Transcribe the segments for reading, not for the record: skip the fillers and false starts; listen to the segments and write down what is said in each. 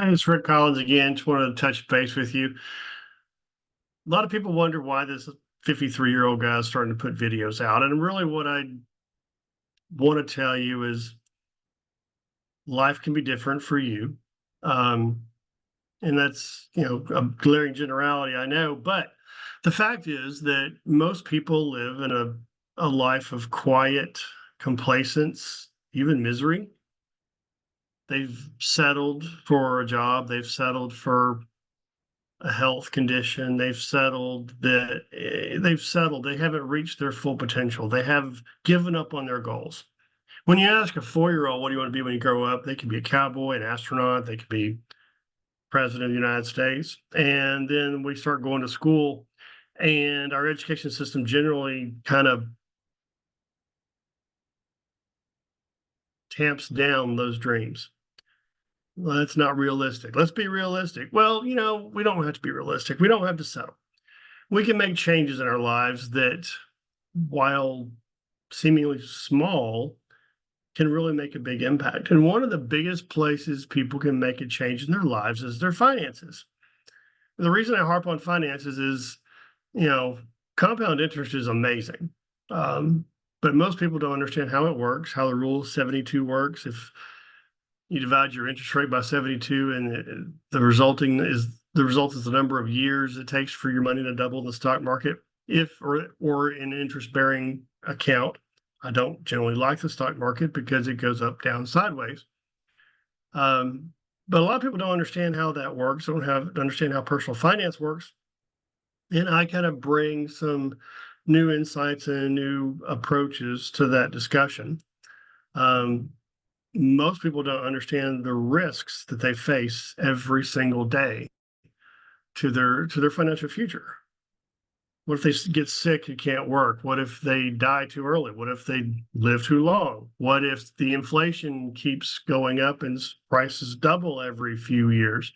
Hi, it's Rick Collins again. Just wanted to touch base with you. A lot of people wonder why this 53-year-old guy is starting to put videos out. And really, what I want to tell you is life can be different for you. Um, and that's, a glaring generality, I know. But the fact is that most people live in a life of quiet complacence, even misery. They've settled for a job, they've settled for a health condition. They've settled. They haven't reached their full potential. They have given up on their goals. When you ask a 4-year-old, what do you want to be when you grow up? They could be a cowboy, an astronaut. They could be president of the United States. And then we start going to school, and our education system generally kind of tamps down those dreams. Well, that's not realistic. Let's be realistic. Well, we don't have to be realistic. We don't have to settle. We can make changes in our lives that, while seemingly small, can really make a big impact. And one of the biggest places people can make a change in their lives is their finances. The reason I harp on finances is, compound interest is amazing. But most people don't understand how it works, how the rule of 72 works. If you divide your interest rate by 72 and the result is the number of years it takes for your money to double in the stock market, or in an interest-bearing account. I don't generally like the stock market because it goes up, down, sideways. But a lot of people don't understand how that works, don't understand how personal finance works. And I kind of bring some new insights and new approaches to that discussion. Most people don't understand the risks that they face every single day to their financial future. What if they get sick and can't work? What if they die too early? What if they live too long? What if the inflation keeps going up and prices double every few years?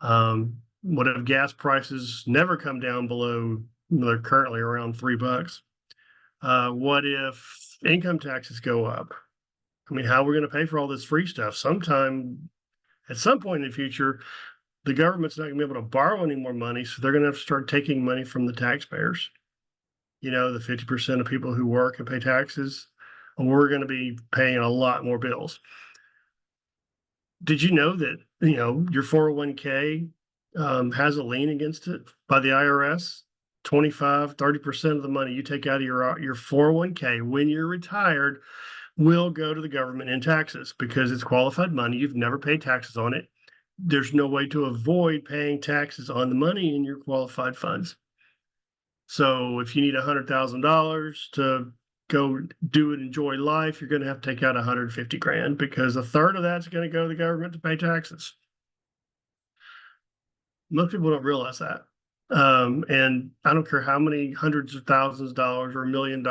What if gas prices never come down below, they're currently around $3? What if income taxes go up? I mean, how are we going to pay for all this free stuff? At some point in the future, the government's not going to be able to borrow any more money, so they're going to have to start taking money from the taxpayers. The 50% of people who work and pay taxes, we're going to be paying a lot more bills. Did you know that, your 401k has a lien against it by the IRS? 25-30% of the money you take out of your 401k when you're retired will go to the government in taxes because it's qualified money. You've never paid taxes on it. There's no way to avoid paying taxes on the money in your qualified funds. So if you need $100,000 to go do and enjoy life, you're going to have to take out 150 grand because a third of that's going to go to the government to pay taxes. Most people don't realize that. And I don't care how many hundreds of thousands of dollars or $1 million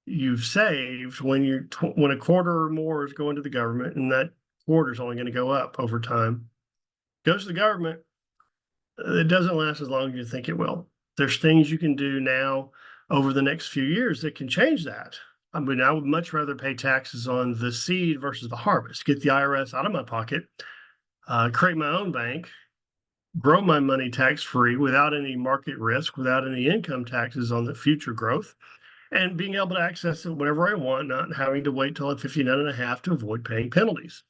you've saved, when a quarter or more is going to the government, and that quarter is only going to go up over time, goes to the government, it doesn't last as long as you think it will. There's things you can do now over the next few years that can change that. I mean, I would much rather pay taxes on the seed versus the harvest, get the IRS out of my pocket, create my own bank, grow my money tax-free without any market risk, without any income taxes on the future growth, and being able to access it whenever I want, not having to wait till I'm 59 and a half to avoid paying penalties.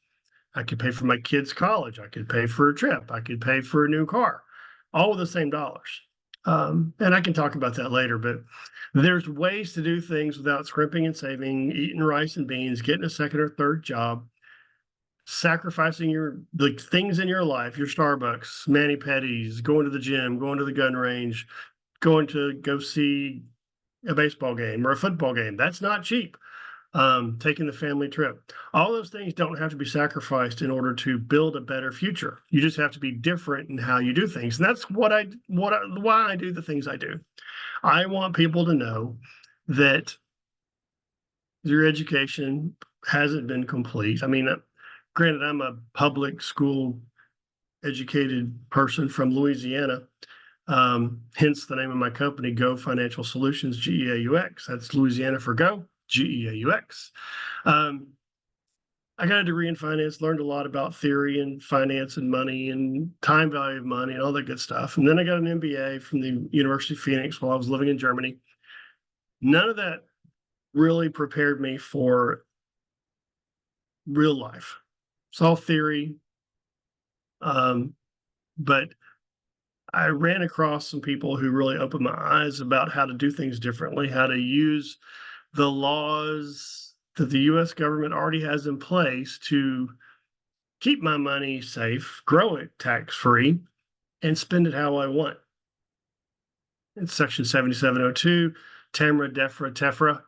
I could pay for my kids' college. I could pay for a trip. I could pay for a new car, all with the same dollars. And I can talk about that later, but there's ways to do things without scrimping and saving, eating rice and beans, getting a second or third job, sacrificing the things in your life, your Starbucks, mani-pedis, going to the gym, going to the gun range, going to go see a baseball game or a football game. That's not cheap. Taking the family trip. All those things don't have to be sacrificed in order to build a better future. You just have to be different in how you do things. And that's why I do the things I do. I want people to know that your education hasn't been complete. I mean, granted, I'm a public school educated person from Louisiana. Hence the name of my company, Go Financial Solutions, GEAUX. That's Louisiana for Go, GEAUX. I got a degree in finance, learned a lot about theory and finance and money and time value of money and all that good stuff. And then I got an MBA from the University of Phoenix while I was living in Germany. None of that really prepared me for real life. It's all theory. But I ran across some people who really opened my eyes about how to do things differently, how to use the laws that the US government already has in place to keep my money safe, grow it tax free, and spend it how I want. It's Section 7702, TAMRA, DEFRA, TEFRA,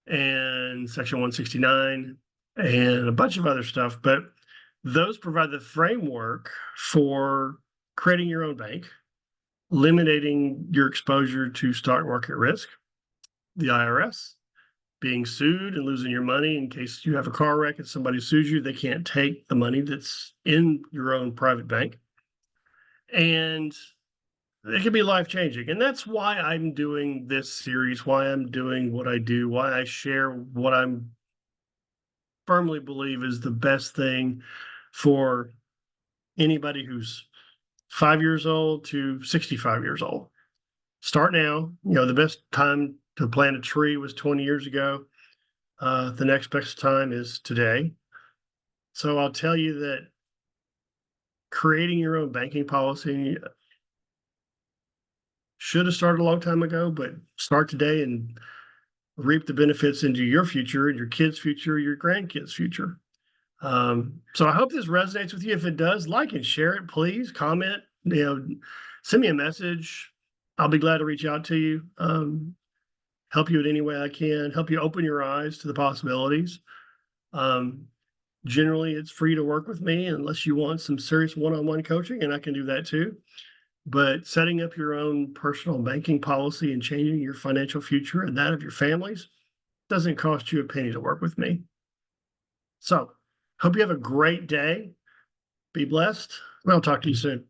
and Section 169, and a bunch of other stuff. But those provide the framework for creating your own bank, eliminating your exposure to stock market risk, the IRS, being sued and losing your money in case you have a car wreck and somebody sues you, they can't take the money that's in your own private bank. And it can be life-changing. And that's why I'm doing this series, why I'm doing what I do, why I share what I'm firmly believe is the best thing for anybody who's 5 years old to 65 years old. Start now. The best time to plant a tree was 20 years ago. The next best time is today. So I'll tell you that creating your own banking policy should have started a long time ago, but start today and reap the benefits into your future and your kids' future, your grandkids' future. So I hope this resonates with you. If it does, like and share it, please. Comment, send me a message. I'll be glad to reach out to you, help you in any way I can, help you open your eyes to the possibilities. Generally, it's free to work with me unless you want some serious one-on-one coaching, and I can do that too. But setting up your own personal banking policy and changing your financial future and that of your families doesn't cost you a penny to work with me. So, hope you have a great day. Be blessed, and I'll talk to you soon.